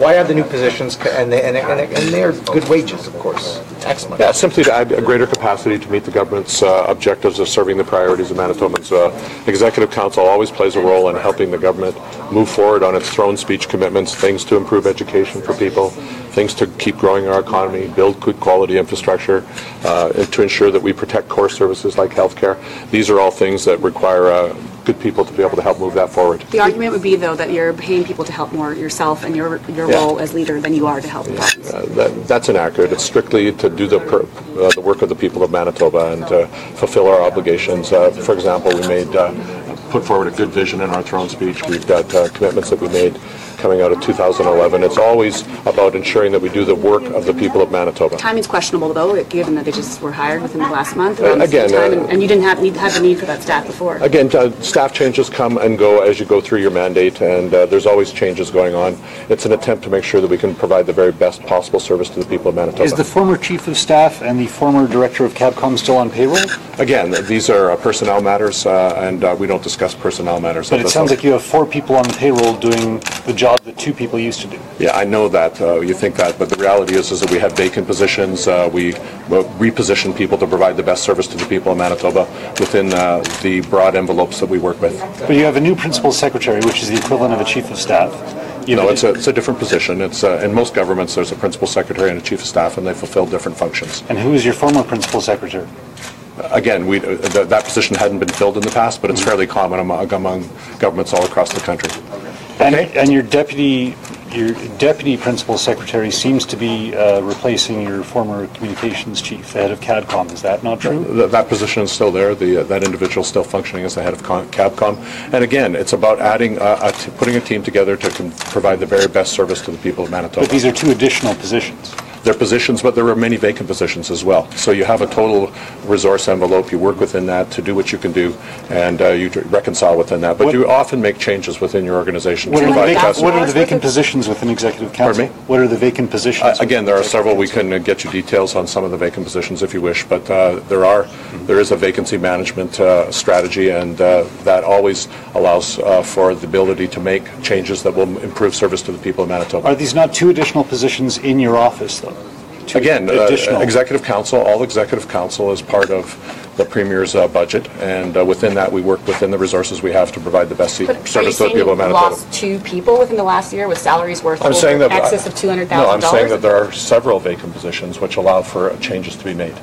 Why add the new positions, and they're good wages, of course, excellent. Yeah, simply to add a greater capacity to meet the government's objectives of serving the priorities of Manitobans. Executive Council always plays a role in helping the government move forward on its throne speech commitments, things to improve education for people, things to keep growing our economy, build good quality infrastructure, to ensure that we protect core services like healthcare. These are all things that require good people to be able to help move that forward. The argument would be, though, that you're paying people to help more yourself and your role as leader than you are to help the province. That's inaccurate. It's strictly to do the work of the people of Manitoba and to fulfill our obligations. For example, we put forward a good vision in our throne speech. We've got commitments that we made coming out of 2011. It's always about ensuring that we do the work of the people of Manitoba. Timing's questionable, though, given that they just were hired within the last month. Again, and you didn't have the need for that staff before. Again, staff changes come and go as you go through your mandate, and there's always changes going on. It's an attempt to make sure that we can provide the very best possible service to the people of Manitoba. Is the former chief of staff and the former director of CABCOM still on payroll? Again, these are personnel matters, and we don't discuss personnel matters. But it sounds like you have 4 people on the payroll doing the job that 2 people used to do. Yeah, I know that you think that, but the reality is that we have vacant positions. We reposition people to provide the best service to the people of Manitoba within the broad envelopes that we work with. But you have a new principal secretary, which is the equivalent of a chief of staff. It's a different position. It's in most governments there's a principal secretary and a chief of staff, and they fulfill different functions. And who is your former principal secretary? Again, that position hadn't been filled in the past, but it's fairly common among governments all across the country. Okay. And your deputy principal secretary seems to be replacing your former communications chief, the head of CABCOM. Is that not true? That position is still there. That individual is still functioning as the head of CABCOM. And again, it's about putting a team together to provide the very best service to the people of Manitoba. But these are 2 additional positions. They're positions, but there are many vacant positions as well. So you have a total resource envelope. You work within that to do what you can do, and you reconcile within that. But you often make changes within your organization. What are the vacant positions within Executive Council? Pardon me? What are the vacant positions? Again, there are several. We can get you details on some of the vacant positions if you wish, but there is a vacancy management strategy, and that always allows for the ability to make changes that will improve service to the people of Manitoba. Are these not 2 additional positions in your office, though? Again, Executive Council, all Executive Council is part of the Premier's budget, and within that we work within the resources we have to provide the best service to the people of Manitoba. Lost 2 people within the last year with salaries worth excess of $200,000? No, I'm saying that there are several vacant positions which allow for changes to be made.